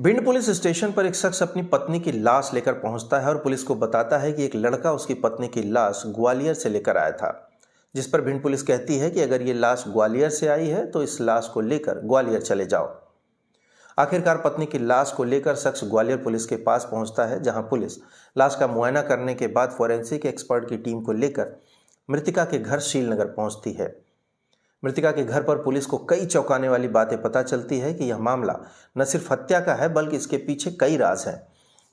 Bhind police station पर एक शख्स अपनी पत्नी की लाश लेकर पहुंचता है और पुलिस को बताता है कि एक लड़का उसकी पत्नी की लाश ग्वालियर से लेकर आया था। जिस पर भिंड पुलिस कहती है कि अगर ये लाश ग्वालियर से आई है तो इस लाश को लेकर ग्वालियर चले जाओ। आखिरकार पत्नी की लाश को लेकर शख्स ग्वालियर पुलिस के पास पहुंचता है, जहां पुलिस लाश का मुआयना करने के बाद फोरेंसिक एक्सपर्ट की टीम को लेकर मृतिका के घर शीलनगर पहुंचती है। मृतिका के घर पर पुलिस को कई चौंकाने वाली बातें पता चलती है कि यह मामला न सिर्फ हत्या का है बल्कि इसके पीछे कई राज हैं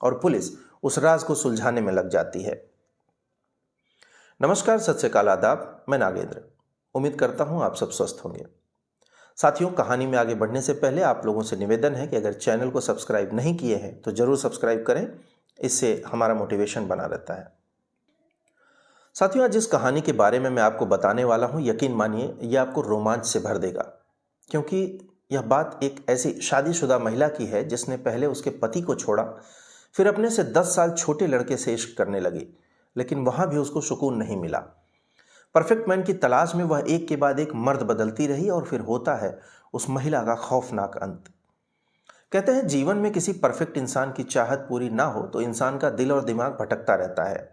और पुलिस उस राज को सुलझाने में लग जाती है। नमस्कार, सत श्री अकाल, आदाब। मैं नागेंद्र। उम्मीद करता हूं आप सब स्वस्थ होंगे। साथियों, कहानी में आगे बढ़ने से पहले आप लोगों से निवेदन है कि अगर चैनल को सब्सक्राइब नहीं किए हैं तो जरूर सब्सक्राइब करें, इससे हमारा मोटिवेशन बना रहता है। साथियों, आज जिस कहानी के बारे में मैं आपको बताने वाला हूं, यकीन मानिए यह आपको रोमांच से भर देगा, क्योंकि यह बात एक ऐसी शादीशुदा महिला की है जिसने पहले उसके पति को छोड़ा, फिर अपने से 10 साल छोटे लड़के से इश्क करने लगी, लेकिन वहां भी उसको सुकून नहीं मिला। परफेक्ट मैन की तलाश में वह एक के बाद एक मर्द बदलती रही और फिर होता है उस महिला का खौफनाक अंत। कहते हैं जीवन में किसी परफेक्ट इंसान की चाहत पूरी ना हो तो इंसान का दिल और दिमाग भटकता रहता है।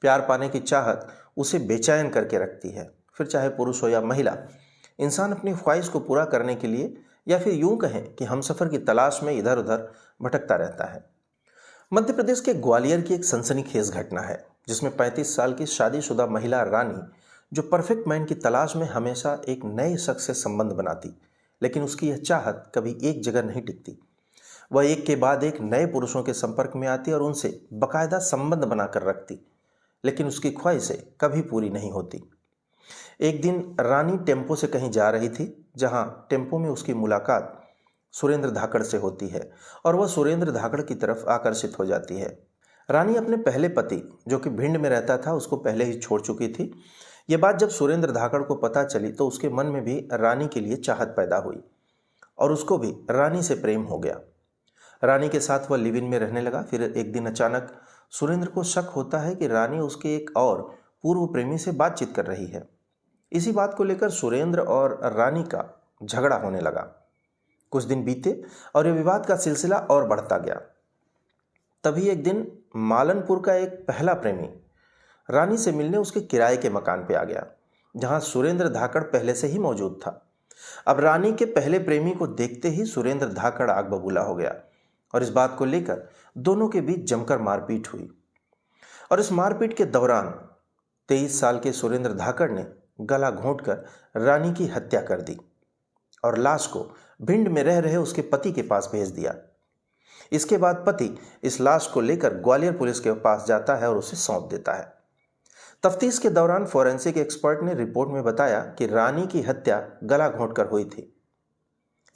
प्यार पाने की चाहत उसे बेचैन करके रखती है। फिर चाहे पुरुष हो या महिला, इंसान अपनी ख्वाहिश को पूरा करने के लिए या फिर यूं कहें कि हमसफर की तलाश में इधर उधर भटकता रहता है। मध्य प्रदेश के ग्वालियर की एक सनसनीखेज घटना है जिसमें 35 साल की शादीशुदा महिला रानी, जो परफेक्ट मैन की तलाश में हमेशा एक नए शख्स से संबंध बनाती, लेकिन उसकी यह चाहत कभी एक जगह नहीं टिकती। वह एक के बाद एक नए पुरुषों के संपर्क में आती और उनसे बाकायदा संबंध बनाकर रखती, लेकिन उसकी ख्वाहिशें कभी पूरी नहीं होती। एक दिन रानी टेम्पो से कहीं जा रही थी, जहां टेम्पो में उसकी मुलाकात सुरेंद्र धाकड़ से होती है और वह सुरेंद्र धाकड़ की तरफ आकर्षित हो जाती है। रानी अपने पहले पति, जो कि भिंड में रहता था, उसको पहले ही छोड़ चुकी थी। ये बात जब सुरेंद्र धाकड़ को पता चली तो उसके मन में भी रानी के लिए चाहत पैदा हुई और उसको भी रानी से प्रेम हो गया। रानी के साथ वह लिव इन में रहने लगा। फिर एक दिन अचानक सुरेंद्र को शक होता है कि रानी उसके एक और पूर्व प्रेमी से बातचीत कर रही है। इसी बात को लेकर सुरेंद्र और रानी का झगड़ा होने लगा। कुछ दिन बीते और यह विवाद का सिलसिला और बढ़ता गया। तभी एक दिन मालनपुर का एक पहला प्रेमी रानी से मिलने उसके किराए के मकान पे आ गया, जहां सुरेंद्र धाकड़ पहले से ही मौजूद था। अब रानी के पहले प्रेमी को देखते ही सुरेंद्र धाकड़ आग बबूला हो गया और इस बात को लेकर दोनों के बीच जमकर मारपीट हुई। और इस मारपीट के दौरान 23 साल के सुरेंद्र धाकड़ ने गला घोंटकर रानी की हत्या कर दी और लाश को भिंड में रह रहे उसके पति के पास भेज दिया। इसके बाद पति इस लाश को लेकर ग्वालियर पुलिस के पास जाता है और उसे सौंप देता है। तफ्तीश के दौरान फोरेंसिक एक्सपर्ट ने रिपोर्ट में बताया कि रानी की हत्या गला घोंटकर हुई थी।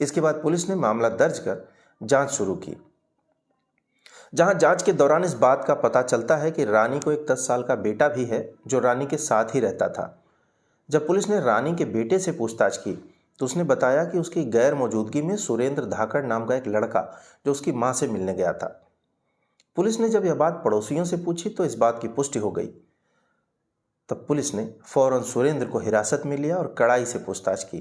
इसके बाद पुलिस ने मामला दर्ज कर जांच शुरू की, जहां जांच के दौरान इस बात का पता चलता है कि रानी को एक 10 साल का बेटा भी है जो रानी के साथ ही रहता था। जब पुलिस ने रानी के बेटे से पूछताछ की तो उसने बताया कि उसकी गैर मौजूदगी में सुरेंद्र धाकड़ नाम का एक लड़का जो उसकी मां से मिलने गया था। पुलिस ने जब यह बात पड़ोसियों से पूछी तो इस बात की पुष्टि हो गई। तब पुलिस ने फौरन सुरेंद्र को हिरासत में लिया और कड़ाई से पूछताछ की,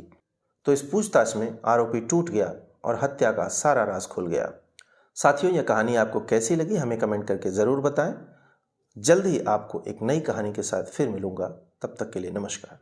तो इस पूछताछ में आरोपी टूट गया और हत्या का सारा राज खुल गया। साथियों, यह कहानी आपको कैसी लगी हमें कमेंट करके ज़रूर बताएं। जल्द ही आपको एक नई कहानी के साथ फिर मिलूंगा। तब तक के लिए नमस्कार।